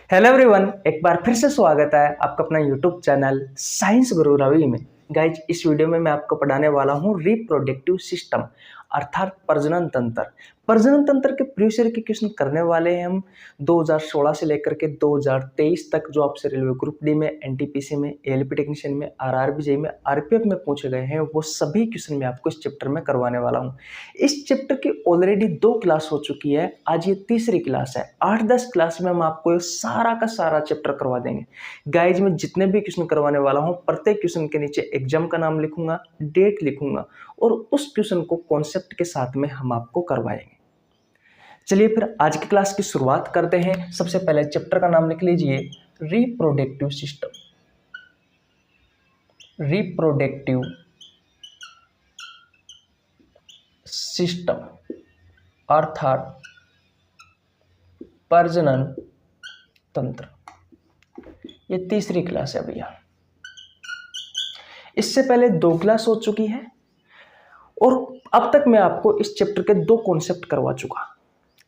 Hello everyone, एक बार फिर से स्वागत है आपका अपना यूट्यूब चैनल साइंस गुरु रवि में। गाइज, इस वीडियो में मैं आपको पढ़ाने वाला हूँ रिप्रोडक्टिव सिस्टम अर्थात प्रजनन तंत्र। प्रजनन तंत्र के प्रीवियस ईयर के क्वेश्चन करने वाले हैं हम 2016 से लेकर के 2023 तक, जो आपसे रेलवे ग्रुप डी में, एनटीपीसी में, एएलपी टेक्नीशियन में, आरआरबी जेईई में, आरपीएफ में पूछे गए हैं, वो सभी क्वेश्चन मैं आपको इस चैप्टर में करवाने वाला हूँ। इस चैप्टर की ऑलरेडी 2 क्लास हो चुकी है, आज ये तीसरी क्लास है। 8-10 क्लास में हम आपको ये सारा का सारा चैप्टर करवा देंगे। गाइज, मैं जितने भी क्वेश्चन करवाने वाला हूँ, प्रत्येक क्वेश्चन के नीचे एग्जाम का नाम लिखूंगा, डेट लिखूंगा और उस क्वेश्चन को कॉन्सेप्ट के साथ में हम आपको करवाएंगे। चलिए फिर आज की क्लास की शुरुआत करते हैं। सबसे पहले चैप्टर का नाम लिख लीजिए, रिप्रोडक्टिव सिस्टम। रिप्रोडक्टिव सिस्टम अर्थात प्रजनन तंत्र। ये तीसरी क्लास है भैया। इससे पहले 2 क्लास हो चुकी है और अब तक मैं आपको इस चैप्टर के 2 कॉन्सेप्ट करवा चुका।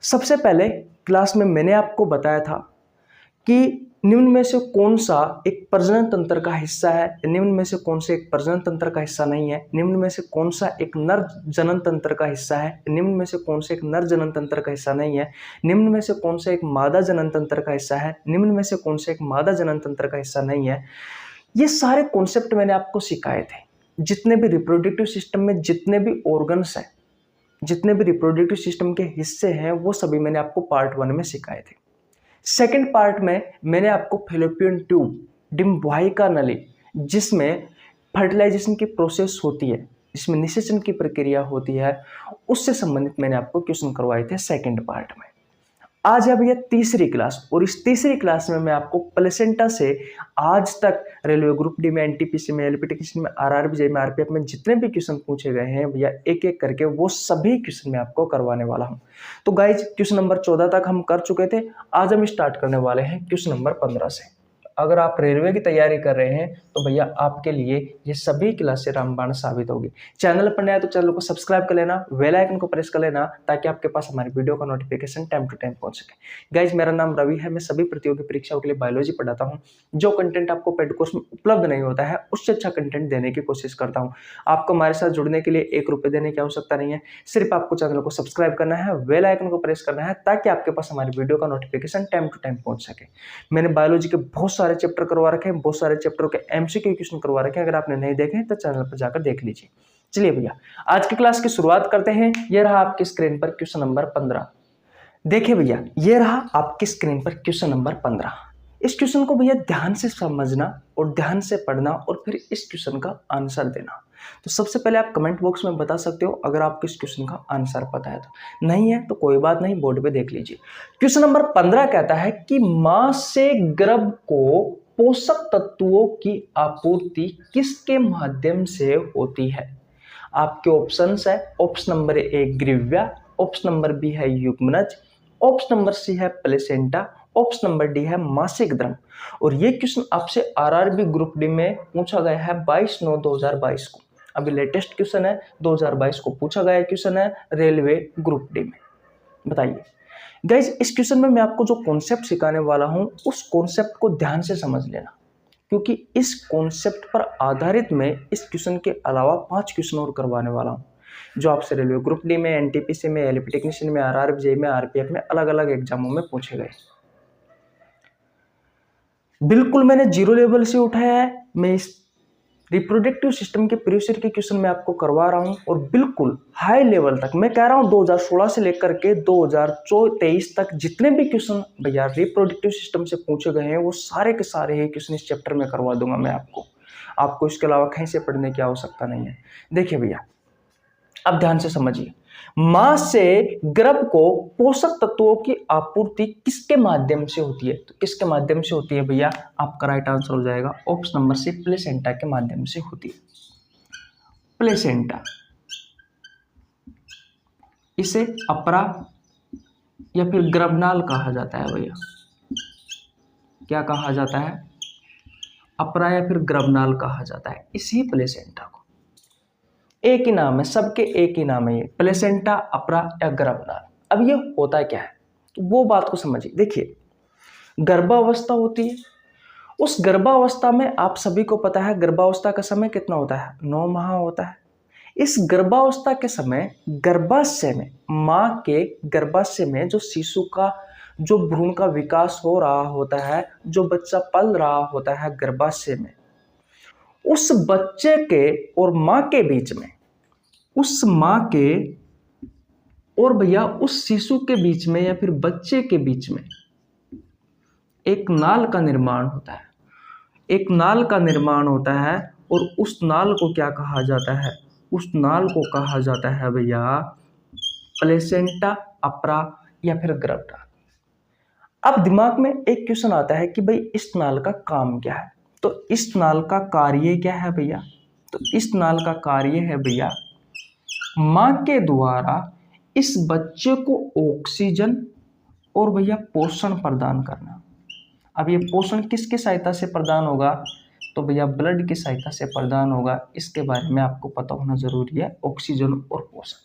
सबसे पहले क्लास में मैंने आपको बताया था कि निम्न में से कौन सा एक प्रजनन तंत्र का हिस्सा है, निम्न में से कौन सा एक प्रजनन तंत्र का हिस्सा नहीं है, निम्न में से कौन सा एक नर जनन तंत्र का हिस्सा है, निम्न में से कौन सा एक नर जनन तंत्र का हिस्सा नहीं है, निम्न में से कौन सा एक मादा जनन तंत्र का हिस्सा है, निम्न में से कौन सा एक मादा जनन तंत्र का हिस्सा नहीं है। ये सारे कॉन्सेप्ट मैंने आपको सिखाए थे। जितने भी रिप्रोडक्टिव सिस्टम में जितने भी ऑर्गन्स हैं, जितने भी रिप्रोडक्टिव सिस्टम के हिस्से हैं, वो सभी मैंने आपको पार्ट 1 में सिखाए थे। सेकंड पार्ट में मैंने आपको फैलोपियन ट्यूब, डिम्बवाहिका नली, जिसमें फर्टिलाइजेशन की प्रोसेस होती है, जिसमें निषेचन की प्रक्रिया होती है, उससे संबंधित मैंने आपको क्वेश्चन करवाए थे सेकंड पार्ट में। आज है भैया तीसरी क्लास और इस तीसरी क्लास में मैं आपको प्लेसेंटा से आज तक रेलवे ग्रुप डी में, एनटीपीसी में, एएलपी टेक्नीशियन में, आरआरबी जेईई में, आरपीएफ में जितने भी क्वेश्चन पूछे गए हैं भैया, एक एक करके वो सभी क्वेश्चन मैं आपको करवाने वाला हूं। तो गाइज, क्वेश्चन नंबर 14 तक हम कर चुके थे। आज हम स्टार्ट करने वाले हैं क्वेश्चन नंबर 15 से। अगर आप रेलवे की तैयारी कर रहे हैं तो भैया आपके लिए ये सभी क्लासेस रामबाण साबित होगी। चैनल पर नया है तो चैनल को सब्सक्राइब कर लेना, बेल आइकन को प्रेस कर लेना, ताकि आपके पास हमारी वीडियो का नोटिफिकेशन टाइम टू टाइम पहुंच सके। गाइज, मेरा नाम रवि है। मैं सभी प्रतियोगी परीक्षाओं के लिए बायोलॉजी पढ़ाता हूँ। जो कंटेंट आपको पेड कोर्स में उपलब्ध नहीं होता है, उससे अच्छा कंटेंट देने की कोशिश करता हूँ। आपको हमारे साथ जुड़ने के लिए 1 रुपये देने की आवश्यकता नहीं है। सिर्फ आपको चैनल को सब्सक्राइब करना है, बेल आइकन को प्रेस करना है, ताकि आपके पास हमारी वीडियो का नोटिफिकेशन टाइम टू टाइम पहुंच सके। मैंने बायोलॉजी के बहुत सारे चैप्टर करवा रखे हैं, बहुत सारे चैप्टरों के एमसीक्यू क्वेश्चन करवा रखे हैं। अगर आपने नहीं देखे तो चैनल पर जाकर देख लीजिए। चलिए भैया, आज की क्लास की शुरुआत करते हैं। यह रहा आपकी स्क्रीन पर क्वेश्चन नंबर 15। देखिए भैया, यह रहा आपकी स्क्रीन पर क्वेश्चन नंबर 15। इस क्वेश्चन को भैया ध्यान से समझना और ध्यान से पढ़ना और फिर इस क्वेश्चन का आंसर देना। तो सबसे पहले आप कमेंट बॉक्स में बता सकते हो अगर आपको इस क्वेश्चन का आंसर पता है। तो नहीं है तो कोई बात नहीं, बोर्ड पे देख लीजिए। क्वेश्चन नंबर 15 कहता है कि मां से गर्भ को पोषक तत्वों की आपूर्ति किसके माध्यम से होती है। आपके ऑप्शंस है, ऑप्शन नंबर ए ग्रीव्या, ऑप्शन नंबर बी है युग्मनज, ऑप्शन नंबर सी है प्लेसेंटा, ऑप्शन नंबर डी है मासिक धर्म। और ये क्वेश्चन आपसे आरआरबी ग्रुप डी में पूछा गया है 22/9/2022 को। अभी लेटेस्ट क्वेश्चन है, 2022 को पूछा गया क्वेश्चन है रेलवे ग्रुप डी में। बताइए गाइज, इस क्वेश्चन में मैं आपको जो कॉन्सेप्ट सिखाने वाला हूं, उस कॉन्सेप्ट को ध्यान से समझ लेना, क्योंकि इस कॉन्सेप्ट पर आधारित मैं इस क्वेश्चन के अलावा 5 क्वेश्चन और करवाने वाला हूं, जो आपसे रेलवे ग्रुप डी में, एनटीपीसी में, एएलपी टेक्नीशियन में, आरआरबी जेईई में, आरपीएफ में अलग अलग एग्जामों में पूछे गए। बिल्कुल मैंने जीरो लेवल से उठाया है। मैं इस रिप्रोडक्टिव सिस्टम के प्रीवियस ईयर के क्वेश्चन मैं आपको करवा रहा हूं और बिल्कुल हाई लेवल तक मैं कह रहा हूं 2016 से लेकर के 2023 तक जितने भी क्वेश्चन भैया रिप्रोडक्टिव सिस्टम से पूछे गए हैं, वो सारे के सारे ही क्वेश्चन इस चैप्टर में करवा दूंगा मैं आपको इसके अलावा कहीं से पढ़ने की आवश्यकता नहीं है। देखिए भैया, अब ध्यान से समझिए। मां से गर्भ को पोषक तत्वों की आपूर्ति किसके माध्यम से होती है। तो किसके माध्यम से होती है भैया, आपका राइट आंसर हो जाएगा ऑप्शन नंबर सी, प्लेसेंटा के माध्यम से होती है। प्लेसेंटा, इसे अपरा या फिर गर्भनाल कहा जाता है भैया। क्या कहा जाता है, अपरा या फिर गर्भनाल कहा जाता है इसी प्लेसेंटा को। एक ही नाम है, सबके एक ही नाम है, ये प्लेसेंटा, अपरा या गर्भनाल। अब ये होता क्या है, तो वो बात को समझिए। देखिए, गर्भावस्था होती है। उस गर्भावस्था में आप सभी को पता है गर्भावस्था का समय कितना होता है, 9 माह होता है। इस गर्भावस्था के समय गर्भाशय में, माँ के गर्भाशय में जो शिशु का, जो भ्रूण का विकास हो रहा होता है, जो बच्चा पल रहा होता है गर्भाशय में, उस बच्चे के और माँ के बीच में, उस माँ के और भैया उस शिशु के बीच में या फिर बच्चे के बीच में एक नाल का निर्माण होता है। एक नाल का निर्माण होता है और उस नाल को क्या कहा जाता है, उस नाल को कहा जाता है भैया प्लेसेंटा, अपरा या फिर गर्भनाल। अब दिमाग में एक क्वेश्चन आता है कि भाई इस नाल का काम क्या है। तो इस नाल का कार्य क्या है भैया, तो इस नाल का कार्य है भैया माँ के द्वारा इस बच्चे को ऑक्सीजन और भैया पोषण प्रदान करना। अब ये पोषण किसकी सहायता से प्रदान होगा, तो भैया ब्लड की सहायता से प्रदान होगा। इसके बारे में आपको पता होना जरूरी है, ऑक्सीजन और पोषण,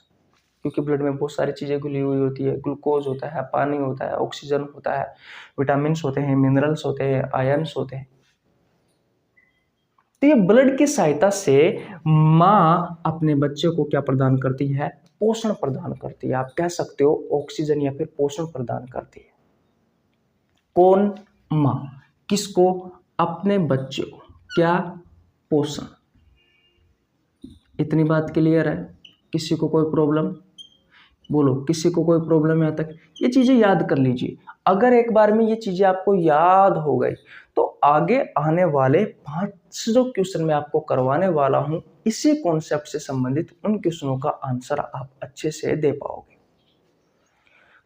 क्योंकि ब्लड में बहुत सारी चीज़ें घुली हुई होती है। ग्लूकोज होता है, पानी होता है, ऑक्सीजन होता है, विटामिन्स होते हैं, मिनरल्स होते हैं, आयन्स होते हैं। तो ये ब्लड की सहायता से माँ अपने बच्चे को क्या प्रदान करती है, पोषण प्रदान करती है। आप कह सकते हो ऑक्सीजन या फिर पोषण प्रदान करती है। कौन, माँ, किसको, अपने बच्चे को, क्या, पोषण। इतनी बात क्लियर है? किसी को कोई प्रॉब्लम, बोलो किसी को कोई प्रॉब्लम यहाँ तक? ये चीजें याद कर लीजिए। अगर एक बार में ये चीजें आपको याद हो गई तो आगे आने वाले 5 जो क्वेश्चन मैं आपको करवाने वाला हूं, इसी कॉन्सेप्ट से संबंधित उन क्वेश्चनों का आंसर आप अच्छे से दे पाओगे।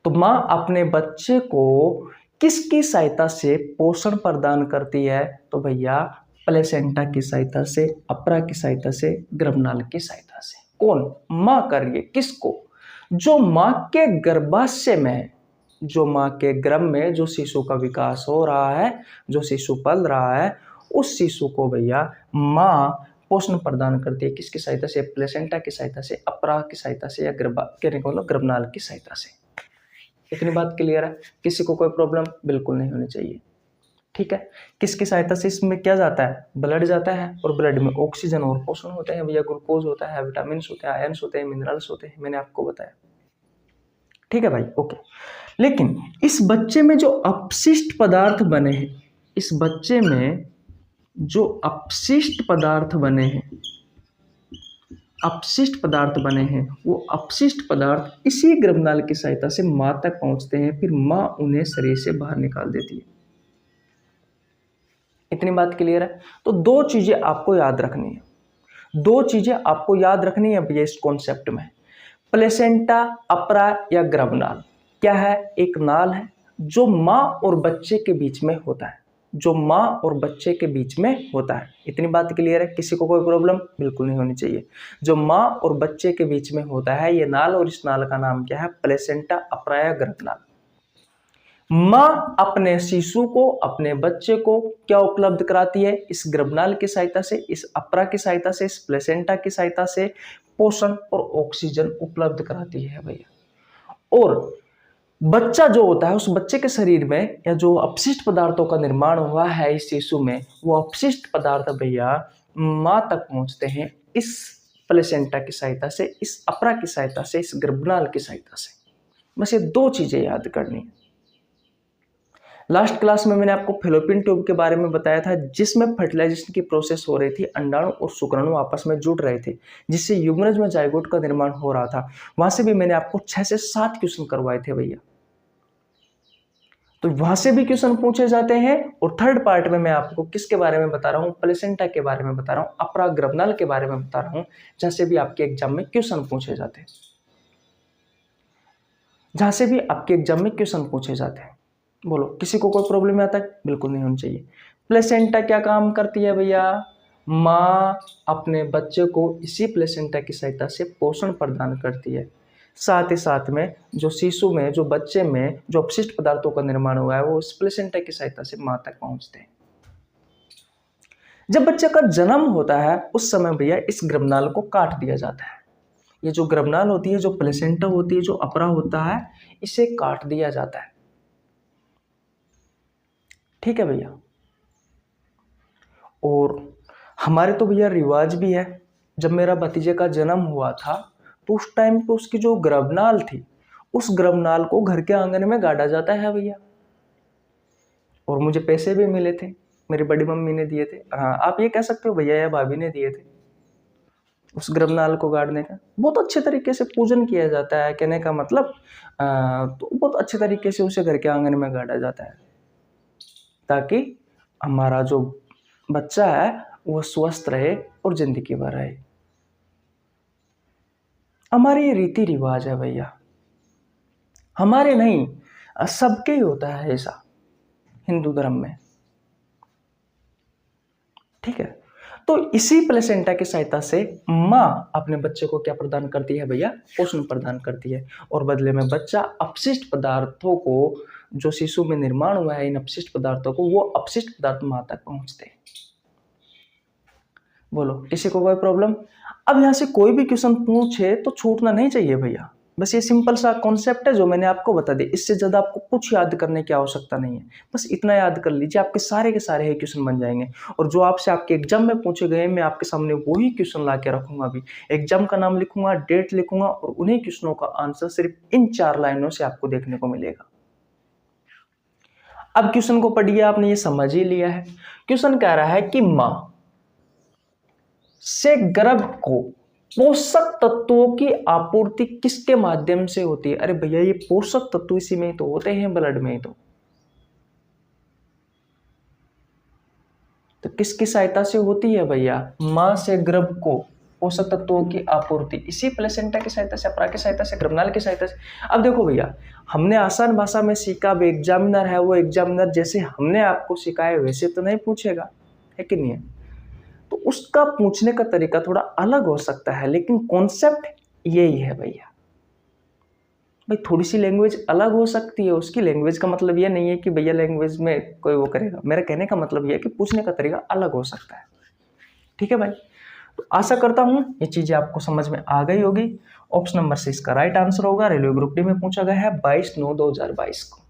तो माँ अपने बच्चे को किसकी सहायता से पोषण प्रदान करती है, तो भैया प्लेसेंटा की सहायता से, अपरा की सहायता से, गर्भनाल की सहायता से। कौन, माँ कर रही है। किसको, जो माँ के गर्भाशय में, जो माँ के गर्भ में जो शिशु का विकास हो रहा है, जो शिशु पल रहा है, उस शिशु को भैया माँ पोषण प्रदान करती है। किसकी सहायता से, प्लेसेंटा की सहायता से, अपरा की सहायता से या गर्भनाल की सहायता से। इतनी बात क्लियर है? किसी को कोई प्रॉब्लम बिल्कुल नहीं होनी चाहिए, ठीक है। किसकी सहायता से इसमें क्या जाता है, ब्लड जाता है, और ब्लड में ऑक्सीजन और पोषण होते हैं भैया, ग्लूकोज होता है, विटामिन होते हैं, आयन्स होते हैं, मिनरल्स होते हैं, मैंने आपको बताया, ठीक है भाई, ओके। लेकिन इस बच्चे में जो अपशिष्ट पदार्थ बने हैं, इस बच्चे में जो अपशिष्ट पदार्थ बने हैं, अपशिष्ट पदार्थ बने हैं, वो अपशिष्ट पदार्थ इसी गर्भनाल की सहायता से मां तक पहुंचते हैं, फिर मां उन्हें शरीर से बाहर निकाल देती है। इतनी बात क्लियर है? तो 2 चीजें आपको याद रखनी है, 2 चीजें आपको याद रखनी है भैया इस कॉन्सेप्ट में। प्लेसेंटा, अपरा या गर्भनाल क्या है, एक नाल है जो माँ और बच्चे के बीच में होता है, जो माँ और बच्चे के बीच में होता है। इतनी बात क्लियर है? किसी को कोई प्रॉब्लम बिल्कुल नहीं होनी चाहिए। जो माँ और बच्चे के बीच में होता है ये नाल, और इस नाल का नाम क्या है, प्लेसेंटा, अपरा या गर्भनाल। माँ अपने शिशु को, अपने बच्चे को क्या उपलब्ध कराती है, इस गर्भनाल की सहायता से, इस अपरा की सहायता से, इस प्लेसेंटा की सहायता से पोषण और ऑक्सीजन उपलब्ध कराती है भैया। और बच्चा जो होता है, उस बच्चे के शरीर में या जो अपशिष्ट पदार्थों का निर्माण हुआ है इस शिशु में, वो अपशिष्ट पदार्थ भैया माँ तक पहुंचते हैं इस प्लेसेंटा की सहायता से, इस अपरा की सहायता से, इस गर्भनाल की सहायता से। बस ये 2 चीजें याद करनी है। लास्ट क्लास में मैंने आपको फैलोपियन ट्यूब के बारे में बताया था, जिसमें फर्टिलाइजेशन की प्रोसेस हो रही थी, अंडाणु और शुक्राणु आपस में जुड़ रहे थे, जिससे यूग्मनज में जाइगोट का निर्माण हो रहा था। वहां से भी मैंने आपको 6 से 7 क्वेश्चन करवाए थे भैया, तो वहां से भी क्वेश्चन पूछे जाते हैं। और थर्ड पार्ट में मैं आपको किसके बारे में बता रहा हूँ, प्लेसेंटा के बारे में बता रहा हूँ, अपरा गर्भनाल के बारे में बता रहा हूँ, जहां से भी आपके एग्जाम में क्वेश्चन पूछे जाते हैं, जहां से भी आपके एग्जाम में क्वेश्चन पूछे जाते हैं। बोलो किसी को कोई प्रॉब्लम आता है? बिल्कुल नहीं होनी चाहिए। प्लेसेंटा क्या काम करती है भैया, माँ अपने बच्चे को इसी प्लेसेंटा की सहायता से पोषण प्रदान करती है। साथ ही साथ में जो शिशु में, जो बच्चे में जो अपशिष्ट पदार्थों का निर्माण हुआ है, वो इस प्लेसेंटा की सहायता से माँ तक पहुंचते हैं। जब बच्चे का जन्म होता है उस समय भैया इस गर्भनाल को काट दिया जाता है। ये जो गर्भनाल होती है, जो प्लेसेंटा होती है, जो अपरा होता है, इसे काट दिया जाता है। ठीक है भैया। और हमारे तो भैया रिवाज भी है, जब मेरा भतीजे का जन्म हुआ था तो उस टाइम पे उसकी जो गर्भनाल थी, उस गर्भनाल को घर के आंगन में गाड़ा जाता है भैया। और मुझे पैसे भी मिले थे, मेरी बड़ी मम्मी ने दिए थे। हाँ, आप ये कह सकते हो भैया या भाभी ने दिए थे उस गर्भनाल को गाड़ने का। बहुत अच्छे तरीके से पूजन किया जाता है, कहने का मतलब तो बहुत अच्छे तरीके से उसे घर के आंगन में गाड़ा जाता है, ताकि हमारा जो बच्चा है वो स्वस्थ रहे और जिंदगी भर रहे। हमारे ये रीति रिवाज है भैया, हमारे नहीं, सबके ही होता है ऐसा हिंदू धर्म में। ठीक है, तो इसी प्लेसेंटा की सहायता से माँ अपने बच्चे को क्या प्रदान करती है भैया? पोषण प्रदान करती है। और बदले में बच्चा अपशिष्ट पदार्थों को, जो शिशु में निर्माण हुआ है इन अपशिष्ट पदार्थों को, वो अपशिष्ट पदार्थ माँ तक पहुंचते हैं। बोलो, किसी को कोई प्रॉब्लम? अब यहां से कोई भी क्वेश्चन पूछे तो छूटना नहीं चाहिए भैया। बस ये सिंपल सा कॉन्सेप्ट है जो मैंने आपको बता दिया, इससे ज़्यादा आपको कुछ याद करने की आवश्यकता नहीं है। बस इतना याद कर लीजिए, आपके सारे के सारे ही क्वेश्चन बन जाएंगे। और जो आपसे आपके एग्जाम में पूछे गए, मैं आपके सामने वही क्वेश्चन ला के रखूंगा। अभी एग्जाम का नाम लिखूंगा, डेट लिखूंगा, और उन्हीं क्वेश्चनों का आंसर सिर्फ इन 4 लाइनों से आपको देखने को मिलेगा। अब क्वेश्चन को पढ़िए, आपने ये समझ ही लिया है। क्वेश्चन कह रहा है कि मां से गर्भ को पोषक तत्वों की आपूर्ति किसके माध्यम से होती है? अरे भैया, ये पोषक तत्व इसी में ही तो होते हैं, ब्लड में ही तो किसकी सहायता से होती है भैया? मां से गर्भ को पोषक तत्वों की आपूर्ति इसी प्लेसेंटा की सहायता से, अपरा की सहायता से, गर्भनाल की सहायता से। अब देखो भैया, हमने आसान भाषा में सीखा, अब एग्जामिनर है वो एग्जामिनर जैसे हमने आपको सिखाया वैसे तो नहीं पूछेगा, है कि नहीं है? तो उसका पूछने का तरीका थोड़ा अलग हो सकता है, लेकिन कॉन्सेप्ट यही है भैया। भाई थोड़ी सी लैंग्वेज अलग हो सकती है, उसकी लैंग्वेज का मतलब ये नहीं है कि भैया लैंग्वेज में कोई वो करेगा। मेरा कहने का मतलब ये है कि पूछने का तरीका अलग हो सकता है। ठीक है भाई, तो आशा करता हूं ये चीजें आपको समझ में आ गई होगी। ऑप्शन नंबर 6 इसका राइट आंसर होगा। रेलवे ग्रुप डी में पूछा गया है 22/9/2022 को।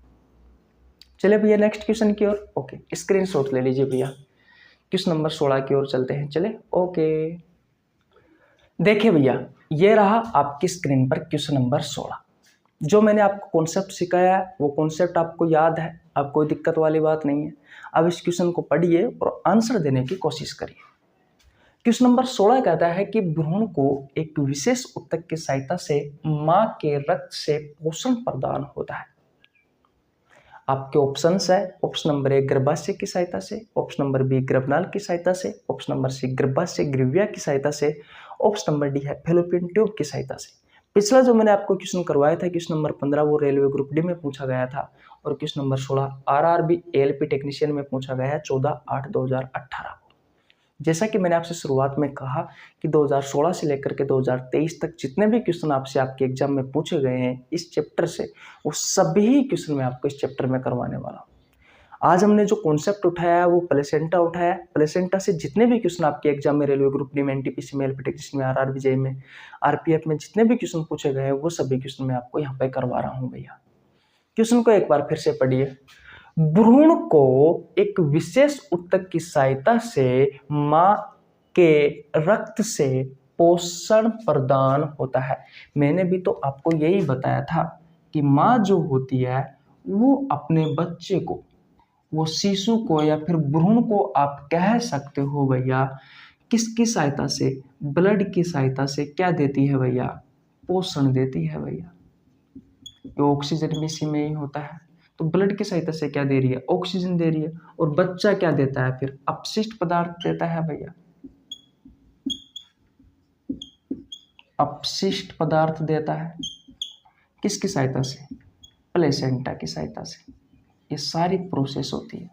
चलिए भैया नेक्स्ट क्वेश्चन की ओर। ओके, स्क्रीनशॉट ले लीजिए भैया। क्वेश्चन नंबर 16 की ओर चलते हैं। चले, ओके, देखिए भैया, ये रहा आपकी स्क्रीन पर क्वेश्चन नंबर 16। जो मैंने आपको कॉन्सेप्ट सिखाया है वो कॉन्सेप्ट आपको याद है, अब कोई दिक्कत वाली बात नहीं है। अब इस क्वेश्चन को पढ़िए और आंसर देने की कोशिश करिए। क्वेश्चन नंबर 16 कहता है कि भ्रूण को एक विशेष ऊतक की सहायता से मां के रक्त से पोषण प्रदान होता है। आपके ऑप्शंस है, ऑप्शन नंबर 1 गर्भाशय की सहायता से, ऑप्शन नंबर बी गर्भनाल की सहायता से, ऑप्शन नंबर सी गर्भाशय ग्रीविया की सहायता से, ऑप्शन नंबर डी है फैलोपियन ट्यूब की सहायता से। पिछला जो मैंने आपको क्वेश्चन करवाया था, क्वेश्चन नंबर 15, वो रेलवे ग्रुप डी में पूछा गया था, और question number 16 RRB ALP technician में पूछा गया है 14/8/2018 को। जैसा कि मैंने आपसे शुरुआत में कहा कि 2016 से लेकर के 2023 तक जितने भी क्वेश्चन आपसे आपके एग्जाम में पूछे गए हैं इस चैप्टर से, वो सभी क्वेश्चन मैं आपको इस चैप्टर में करवाने वाला हूँ। आज हमने जो कॉन्सेप्ट उठाया है वो प्लेसेंटा उठाया। प्लेसेंटा से जितने भी क्वेश्चन आपके एग्जाम में रेलवे ग्रुप डी में, एनटीपीसी में, एलपी टेक्नीशियन में, आरआरबी जेईई में, आरपीएफ में जितने भी क्वेश्चन पूछे गए हैं वो सभी क्वेश्चन मैं आपको यहाँ पे करवा रहा हूँ भैया। क्वेश्चन को एक बार फिर से पढ़िए। भ्रूण को एक विशेष ऊतक की सहायता से मां के रक्त से पोषण प्रदान होता है। मैंने भी तो आपको यही बताया था कि मां जो होती है वो अपने बच्चे को, वो शिशु को या फिर भ्रूण को आप कह सकते हो भैया, किसकी सहायता से? ब्लड की सहायता से क्या देती है भैया? पोषण देती है भैया। ऑक्सीजन भी इसी में ही होता है, तो ब्लड की सहायता से क्या दे रही है? ऑक्सीजन दे रही है। और बच्चा क्या देता है फिर? अपशिष्ट पदार्थ देता है भैया, अपशिष्ट पदार्थ देता है। किसकी सहायता से? प्लेसेंटा की सहायता से। ये सारी प्रोसेस होती है।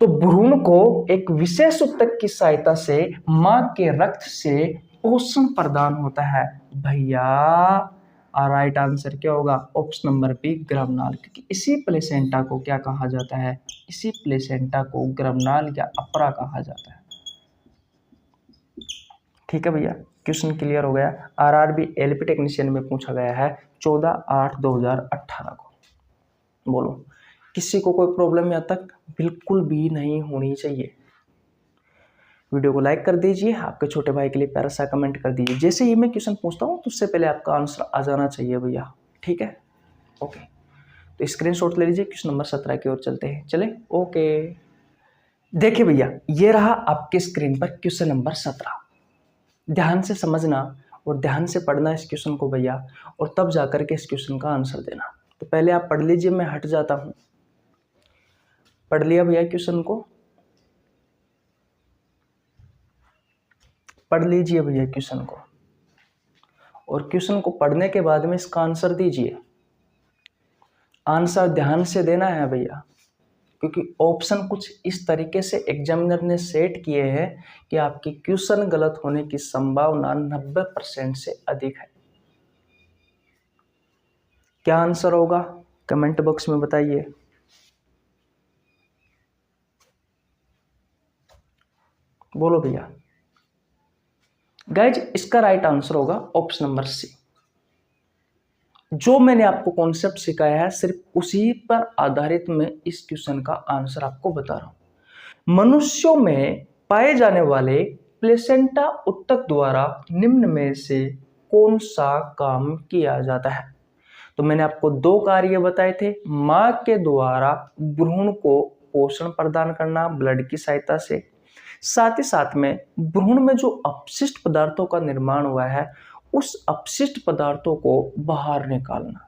तो भ्रूण को एक विशेष ऊतक की सहायता से मां के रक्त से पोषण प्रदान होता है भैया। राइट आंसर क्या होगा? ऑप्शन नंबर बी गर्भनाल, क्योंकि इसी प्लेसेंटा को क्या कहा जाता है? इसी प्लेसेंटा को गर्भनाल या अपरा कहा जाता है। ठीक है भैया, क्वेश्चन क्लियर हो गया। आरआरबी एलपी टेक्नीशियन में पूछा गया है 14/8/2018 को। बोलो, किसी को कोई प्रॉब्लम यहाँ तक बिल्कुल भी नहीं होनी चाहिए। वीडियो को लाइक कर दीजिए, आपके छोटे भाई के लिए प्यारा सा कमेंट कर दीजिए। जैसे ही मैं क्वेश्चन पूछता हूँ तो उससे पहले आपका आंसर आ जाना चाहिए भैया, ठीक है। ओके, तो स्क्रीनशॉट ले लीजिए, क्वेश्चन नंबर 17 की ओर चलते हैं। चले, ओके। देखिए भैया, ये रहा आपके स्क्रीन पर क्वेश्चन नंबर 17। ध्यान से समझना और ध्यान से पढ़ना इस क्वेश्चन को भैया, और तब जाकर के इस क्वेश्चन का आंसर देना। तो पहले आप पढ़ लीजिए, मैं हट जाता हूं। पढ़ लिया भैया क्वेश्चन को? पढ़ लीजिए भैया क्वेश्चन को, और क्वेश्चन को पढ़ने के बाद में इसका आंसर दीजिए। आंसर ध्यान से देना है भैया, क्योंकि ऑप्शन कुछ इस तरीके से एग्जामिनर ने सेट किए हैं कि आपके क्वेश्चन गलत होने की संभावना 90% से अधिक है। क्या आंसर होगा कमेंट बॉक्स में बताइए। बोलो भैया। गाइज, इसका राइट आंसर होगा ऑप्शन नंबर सी। जो मैंने आपको कॉन्सेप्ट सिखाया है सिर्फ उसी पर आधारित मैं इस क्वेश्चन का आंसर आपको बता रहा हूं। मनुष्यों में पाए जाने वाले प्लेसेंटा उत्तक द्वारा निम्न में से कौन सा काम किया जाता है? तो मैंने आपको दो कार्य बताए थे। मां के द्वारा भ्रूण को पोषण प्रदान करना ब्लड की सहायता से, साथ ही साथ में भ्रूण में जो अपशिष्ट पदार्थों का निर्माण हुआ है उस अपशिष्ट पदार्थों को बाहर निकालना।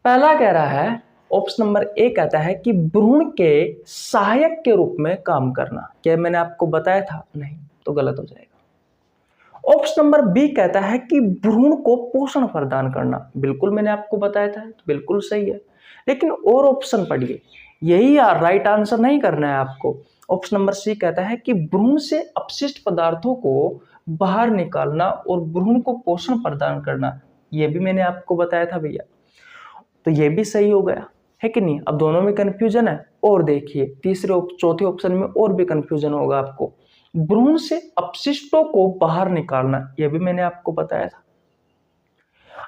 पहला कह रहा है, ऑप्शन नंबर ए कहता है कि भ्रूण के सहायक के रूप में काम करना। क्या मैंने आपको बताया था? नहीं, तो गलत हो जाएगा। ऑप्शन नंबर बी कहता है कि भ्रूण को पोषण प्रदान करना। बिल्कुल मैंने आपको बताया था, तो बिल्कुल सही है। लेकिन और ऑप्शन पढ़िए, यही राइट आंसर नहीं करना है आपको। ऑप्शन नंबर सी कहता है कि भ्रूण से अपशिष्ट पदार्थों को बाहर निकालना और भ्रूण को पोषण प्रदान करना। यह भी मैंने आपको बताया था भैया, तो यह भी सही हो गया है कि नहीं? अब दोनों में कंफ्यूजन है। और देखिए तीसरे चौथे ऑप्शन में और भी कंफ्यूजन होगा आपको। भ्रूण से अपशिष्टों को बाहर निकालना, यह भी मैंने आपको बताया था।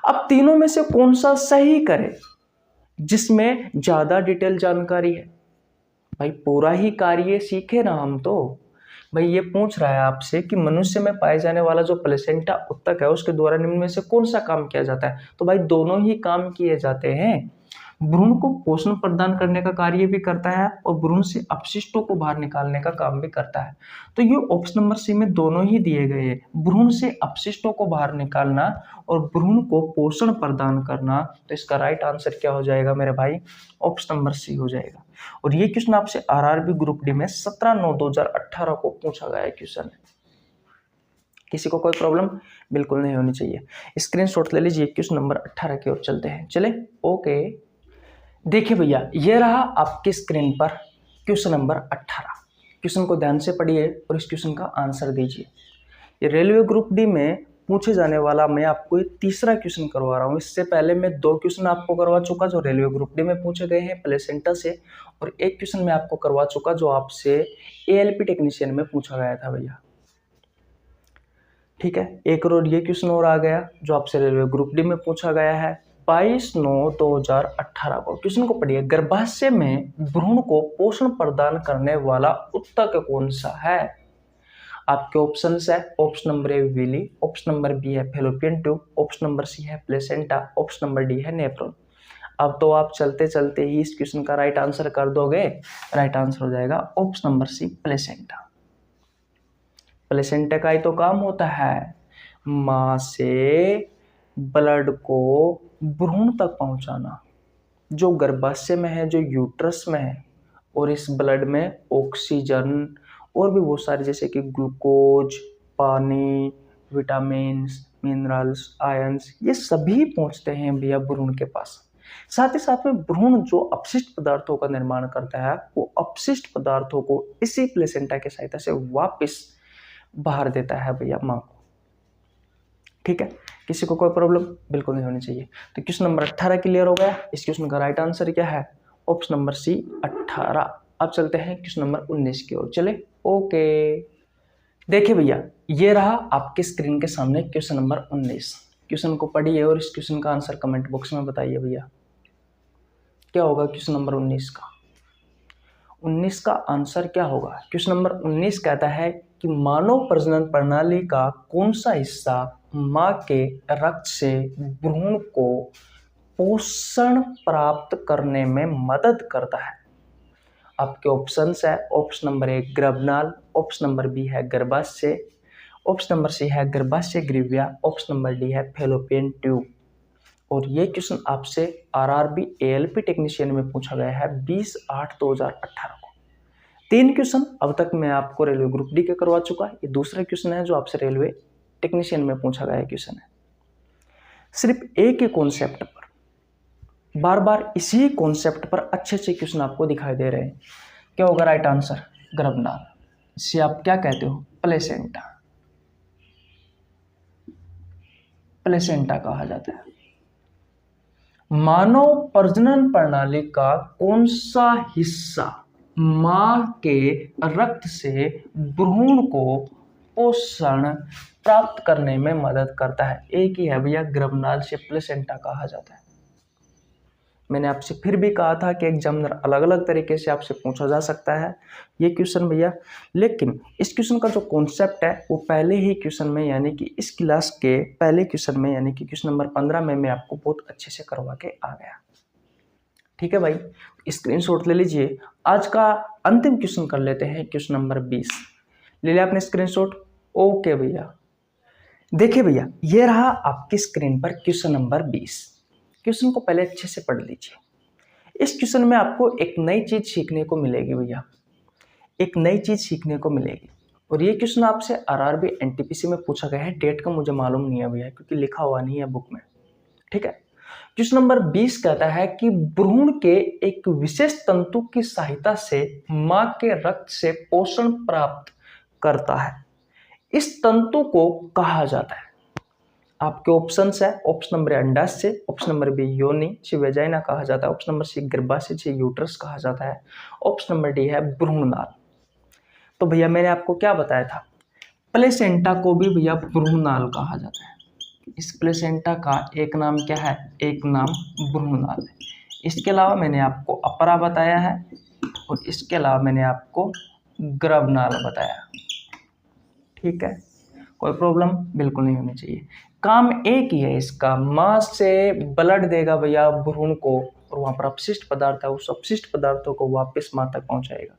अब तीनों में से कौन सा सही करें जिसमें ज्यादा डिटेल जानकारी है? भाई पूरा ही कार्य सीखे ना हम तो। भाई ये पूछ रहा है आपसे कि मनुष्य में पाए जाने वाला जो प्लेसेंटा उत्तक है उसके द्वारा निम्न में से कौन सा काम किया जाता है? तो भाई दोनों ही काम किए जाते हैं। भ्रूण को पोषण प्रदान करने का कार्य भी करता है और भ्रूण से अपशिष्टों को बाहर निकालने का काम भी करता है। तो ये ऑप्शन नंबर सी में दोनों ही दिए गए हैं, भ्रूण से अपशिष्टों को बाहर निकालना और भ्रूण को पोषण प्रदान करना। तो इसका राइट आंसर क्या हो जाएगा मेरे भाई? ऑप्शन नंबर सी हो जाएगा। और ये क्वेश्चन आपसे आरआरबी ग्रुप डी में 17/9/2018 को पूछा गया है क्वेश्चन। किसी को कोई प्रॉब्लम बिल्कुल नहीं होनी चाहिए। स्क्रीनशॉट ले लीजिए, क्वेश्चन नंबर 18 की ओर चलते हैं। चले, ओके। देखिए भैया, ये रहा आपके स्क्रीन पर क्वेश्चन नंबर 18। क्वेश्चन को ध्यान से पढ़िए और इस क्वेश्चन का आंसर दीजिए। ये रेलवे ग्रुप डी में पूछे जाने वाला मैं आपको ये तीसरा क्वेश्चन करवा रहा हूँ। इससे पहले मैं दो क्वेश्चन आपको करवा चुका जो रेलवे ग्रुप डी में पूछे गए हैं प्लेसेंटा से, और एक क्वेश्चन मैं आपको करवा चुका जो आपसे एएलपी टेक्नीशियन में पूछा गया था भैया। ठीक है, एक और ये क्वेश्चन और आ गया जो आपसे रेलवे ग्रुप डी में पूछा गया है 22/9/2018 को। क्वेश्चन को पढ़िए, गर्भाशय में भ्रूण को पोषण प्रदान करने वाला उत्तक कौन सा है? आपके ऑप्शन है, option number A villi, option number B है fallopian tube, option number C है प्लेसेंटा, ऑप्शन नंबर डी है नेफ्रॉन। अब तो आप चलते चलते ही इस क्वेश्चन का राइट आंसर कर दोगे। राइट आंसर हो जाएगा option number C placenta. Placenta का ही तो काम होता है मां से ब्लड को भ्रूण तक पहुंचाना, जो गर्भाशय में है, जो यूट्रस में है, और इस ब्लड में ऑक्सीजन और भी बहुत सारे जैसे कि ग्लूकोज, पानी, विटामिन्स, मिनरल्स, आयंस, ये सभी पहुंचते हैं भैया भ्रूण के पास। साथ ही साथ में भ्रूण जो अपशिष्ट पदार्थों का निर्माण करता है वो अपशिष्ट पदार्थों को इसी प्लेसेंटा की सहायता से वापस बाहर देता है भैया मां को। ठीक है, किसी को कोई प्रॉब्लम बिल्कुल नहीं होनी चाहिए। तो क्वेश्चन नंबर 18 क्लियर हो गया। इस क्वेश्चन का राइट आंसर क्या है? Option number C 18। अब चलते हैं क्वेश्चन नंबर 19 की ओर। चले, ओके। देखिए भैया, ये रहा आपके स्क्रीन के सामने क्वेश्चन नंबर 19। क्वेश्चन को पढ़िए और इस क्वेश्चन का आंसर कमेंट बॉक्स में बताइए भैया। क्या होगा क्वेश्चन नंबर 19 का? 19 का आंसर क्या होगा? क्वेश्चन नंबर 19 कहता है कि मानव प्रजनन प्रणाली का कौन सा हिस्सा मां के रक्त से भ्रूण को पोषण प्राप्त करने में मदद करता है? आपके ऑप्शंस है, ऑप्शन नंबर ए गर्भनाल, ऑप्शन नंबर बी है गर्भाशय, ऑप्शन नंबर सी है गर्भाशय ग्रीविया, ऑप्शन नंबर डी है फैलोपियन ट्यूब। और ये क्वेश्चन आपसे आरआरबी एएलपी टेक्नीशियन में पूछा गया है 20/8/2018 को। 3 क्वेश्चन अब तक मैं आपको रेलवे ग्रुप डी के करवा चुका है। ये दूसरा क्वेश्चन है जो आपसे रेलवे टेक्नीशियन में पूछा गया क्वेश्चन है। सिर्फ एक ही कॉन्सेप्ट पर, बार बार इसी कॉन्सेप्ट पर अच्छे अच्छे क्वेश्चन आपको दिखाई दे रहे हैं। क्या होगा राइट आंसर? गर्भनाल। इसे आप क्या कहते हो? प्लेसेंटा। प्लेसेंटा कहा जाता है। मानव प्रजनन प्रणाली का कौन सा हिस्सा मां के रक्त से भ्रूण को पोषण प्राप्त करने में मदद करता है? एक ही है भैया, गर्भनाल से प्लेसेंटा कहा जाता है। मैंने आपसे फिर भी कहा था कि एग्जामिनर अलग अलग तरीके से आपसे पूछा जा सकता है ये क्वेश्चन भैया, लेकिन इस क्वेश्चन का जो कॉन्सेप्ट है वो पहले ही क्वेश्चन में, यानी कि इस क्लास के पहले क्वेश्चन में, यानी कि क्वेश्चन नंबर 15 में मैं आपको बहुत अच्छे से करवा के आ गया। ठीक है भाई, स्क्रीनशॉट ले लीजिए। आज का अंतिम क्वेश्चन कर लेते हैं, क्वेश्चन नंबर 20। ले लिया आपने स्क्रीनशॉट? ओके भैया, देखिए भैया, ये रहा आपकी स्क्रीन पर क्वेश्चन नंबर 20। क्वेश्चन को पहले अच्छे से पढ़ लीजिए। इस क्वेश्चन में आपको एक नई चीज सीखने को मिलेगी भैया, एक नई चीज सीखने को मिलेगी। और ये क्वेश्चन आपसे आरआरबी एनटीपीसी में पूछा गया है। डेट का मुझे मालूम नहीं है भैया, क्योंकि लिखा हुआ नहीं है बुक में। ठीक है, क्वेश्चन नंबर 20 कहता है कि भ्रूण के एक विशेष तंतु की सहायता से मां के रक्त से पोषण प्राप्त करता है। इस तंतु को कहा जाता है। आपके ऑप्शंस है, ऑप्शन नंबर अंडाशय, ऑप्शन नंबर बी योनि से वेजाइना कहा जाता है, ऑप्शन नंबर सी गर्भाशय से यूट्रस कहा जाता है, ऑप्शन नंबर डी है भ्रूणनाल। तो भैया मैंने आपको क्या बताया था? प्लेसेंटा को भी भैया भ्रूणनाल कहा जाता है। इस प्लेसेंटा का एक नाम क्या है? एक नाम भ्रूणनाल है। इसके अलावा मैंने आपको अपरा बताया है और इसके अलावा मैंने आपको गर्भनाल बताया। ठीक है, कोई प्रॉब्लम बिल्कुल नहीं होनी चाहिए। काम एक ही है इसका, मां से ब्लड देगा भैया भ्रूण को, और वहां पर अपशिष्ट पदार्थ है, उस अपशिष्ट पदार्थों को वापस मां तक पहुंचाएगा।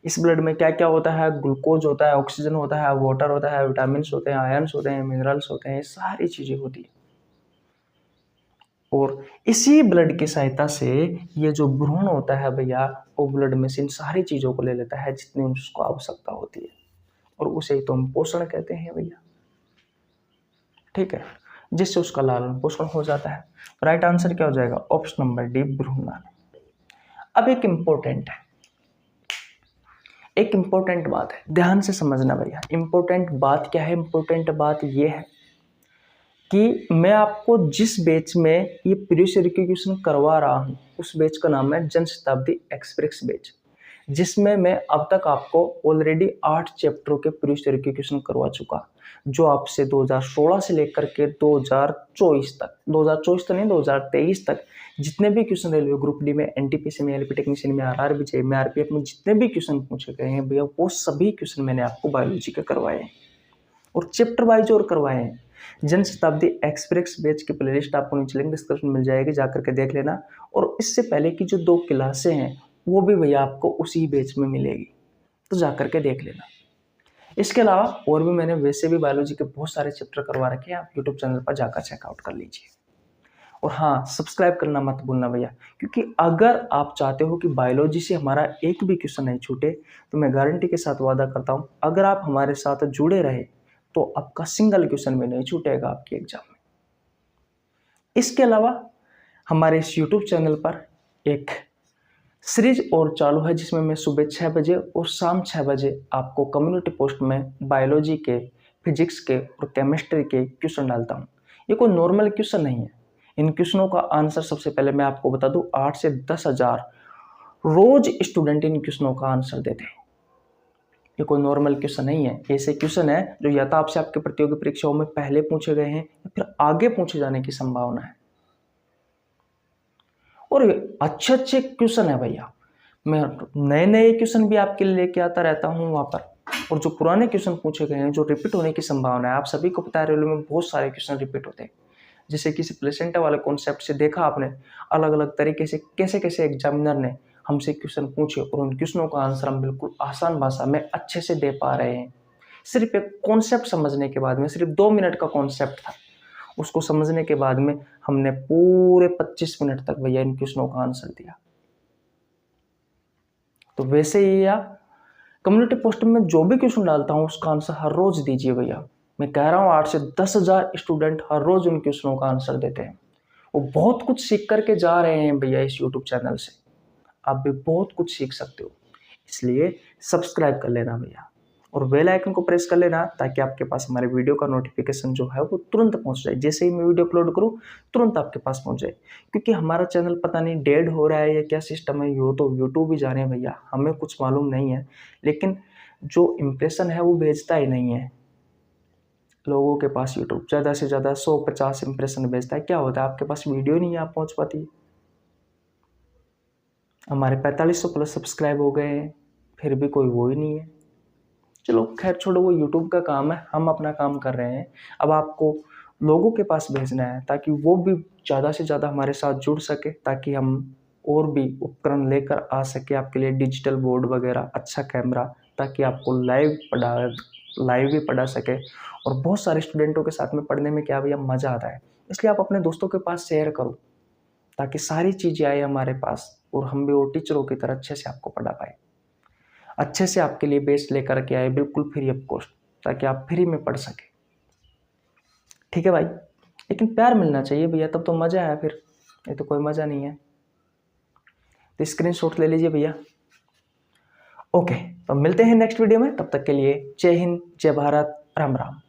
इस ब्लड में क्या क्या होता है? ग्लूकोज होता है, ऑक्सीजन होता है, वाटर होता है, विटामिन होते हैं, आयन्स होते हैं, मिनरल्स होते हैं, ये सारी चीजें होती है। और इसी ब्लड की सहायता से ये जो भ्रूण होता है भैया, वो ब्लड में से इन सारी चीजों को ले लेता है जितनी उसको आवश्यकता होती है, और उसे ही तो हम पोषण कहते हैं भैया। ठीक है, जिससे उसका लालन पोषण हो जाता है। राइट आंसर क्या हो जाएगा? ऑप्शन नंबर डी भ्रूणनाल। अब एक इंपॉर्टेंट है, एक इंपॉर्टेंट बात है, ध्यान से समझना भैया। इंपॉर्टेंट बात क्या है? इंपॉर्टेंट बात यह है कि मैं आपको जिस बैच में ये प्रीवियस ईयर के क्वेश्चन करवा रहा हूँ उस बैच का नाम है जन शताब्दी एक्सप्रेस बैच, जिसमें मैं अब तक आपको ऑलरेडी 8 चैप्टरों के प्रीवियस ईयर के क्वेश्चन करवा चुका, जो आपसे 2016 से लेकर के 2024 तक, 2024 तो नहीं 2023 तक जितने भी क्वेश्चन रेलवे ग्रुप डी में, एनटीपीसी में, एलपी टेक्नीशियन में, आरआरबी जे में, आरपीएफ में जितने भी क्वेश्चन पूछे गए हैं भैया, वो सभी क्वेश्चन मैंने आपको बायोलॉजी के करवाए हैं और चैप्टर वाइज और करवाए हैं। जन शताब्दी एक्सप्रेस बैच की प्लेलिस्ट आपको नीचे लिंक डिस्क्रिप्शन मिल जाएगी, जाकर के देख लेना। और इससे पहले की जो 2 क्लासें हैं वो भी भैया आपको उसी बैच में मिलेगी, तो जाकर के देख लेना। इसके अलावा और भी मैंने वैसे भी बायोलॉजी के बहुत सारे चैप्टर करवा रखे हैं, आप यूट्यूब चैनल पर जाकर चेकआउट कर लीजिए। और हाँ, सब्सक्राइब करना मत भूलना भैया, क्योंकि अगर आप चाहते हो कि बायोलॉजी से हमारा एक भी क्वेश्चन नहीं छूटे, तो मैं गारंटी के साथ वादा करता हूँ, अगर आप हमारे साथ जुड़े रहे तो आपका सिंगल क्वेश्चन भी नहीं छूटेगा आपके एग्जाम में। इसके अलावा हमारे इस यूट्यूब चैनल पर एक सीरीज और चालू है, जिसमें मैं सुबह 6 बजे और शाम 6 बजे आपको कम्युनिटी पोस्ट में बायोलॉजी के, फिजिक्स के और केमिस्ट्री के क्वेश्चन डालता हूँ। ये कोई नॉर्मल क्वेश्चन नहीं है, इन क्वेश्चनों का आंसर सबसे पहले मैं आपको बता दूं, 8 से 10 हजार रोज स्टूडेंट इन क्वेश्चनों का आंसर देते हैं। ये कोई नॉर्मल क्वेश्चन नहीं है, ऐसे क्वेश्चन है जो या तो आपसे आपके प्रतियोगी परीक्षाओं में पहले पूछे गए हैं या फिर आगे पूछे जाने की संभावना है। और अच्छे अच्छे क्वेश्चन है भैया, मैं नए नए क्वेश्चन भी आपके लिए लेके आता रहता हूँ वहाँ पर। और जो पुराने क्वेश्चन पूछे गए हैं, जो रिपीट होने की संभावना है, आप सभी को पता है रेलवे में बहुत सारे क्वेश्चन रिपीट होते हैं। जैसे किसी प्लेसेंटा वाले कॉन्सेप्ट से देखा आपने, अलग अलग तरीके से कैसे कैसे एग्जामिनर ने हमसे क्वेश्चन पूछे और उन क्वेश्चनों का आंसर हम बिल्कुल आसान भाषा में अच्छे से दे पा रहे हैं। सिर्फ एक कॉन्सेप्ट समझने के बाद में, सिर्फ 2 मिनट का कॉन्सेप्ट था, उसको समझने के बाद में हमने पूरे 25 मिनट तक भैया इन क्वेश्चनों का आंसर दिया। तो वैसे ही या कम्युनिटी पोस्ट में जो भी क्वेश्चन डालता हूँ उसका आंसर हर रोज दीजिए भैया। मैं कह रहा हूँ 8 से 10,000 स्टूडेंट हर रोज उन क्वेश्चनों का आंसर देते हैं। वो बहुत कुछ सीख करके जा रहे हैं भैया इस यूट्यूब चैनल से। आप भी बहुत कुछ सीख सकते हो, इसलिए सब्सक्राइब कर लेना भैया और बेल आइकन को प्रेस कर लेना, ताकि आपके पास हमारे वीडियो का नोटिफिकेशन जो है वो तुरंत पहुंच जाए। जैसे ही मैं वीडियो अपलोड करूं तुरंत आपके पास पहुंच जाए। क्योंकि हमारा चैनल पता नहीं डेड हो रहा है या क्या सिस्टम है, यो तो यूट्यूब ही जाने भैया, हमें कुछ मालूम नहीं है। लेकिन जो इम्प्रेशन है वो भेजता ही नहीं है लोगों के पास। यूट्यूब ज़्यादा से ज़्यादा 150 इम्प्रेशन भेजता है, क्या होता है, आपके पास वीडियो नहीं आप पहुँच पाती। हमारे 4500 प्लस सब्सक्राइब हो गए हैं, फिर भी कोई वो ही नहीं है। चलो खैर छोड़ो, वो यूट्यूब का काम है, हम अपना काम कर रहे हैं। अब आपको लोगों के पास भेजना है ताकि वो भी ज़्यादा से ज़्यादा हमारे साथ जुड़ सके, ताकि हम और भी उपकरण लेकर आ सके आपके लिए, डिजिटल बोर्ड वगैरह, अच्छा कैमरा, ताकि आपको लाइव भी पढ़ा सके। और बहुत सारे स्टूडेंटों के साथ में पढ़ने में क्या भैया मज़ा आता है। इसलिए आप अपने दोस्तों के पास शेयर करो, ताकि सारी चीज़ें आए हमारे पास और हम भी वो टीचरों की तरह अच्छे से आपको पढ़ा पाए, अच्छे से आपके लिए बेस लेकर के आए, बिल्कुल फ्री ऑफ कॉस्ट, ताकि आप फ्री में पढ़ सके। ठीक है भाई, लेकिन प्यार मिलना चाहिए भैया, तब तो मज़ा आया। फिर ये तो कोई मज़ा नहीं है। तो स्क्रीनशॉट ले लीजिए भैया। ओके, तो मिलते हैं नेक्स्ट वीडियो में, तब तक के लिए जय हिंद, जय भारत, राम राम।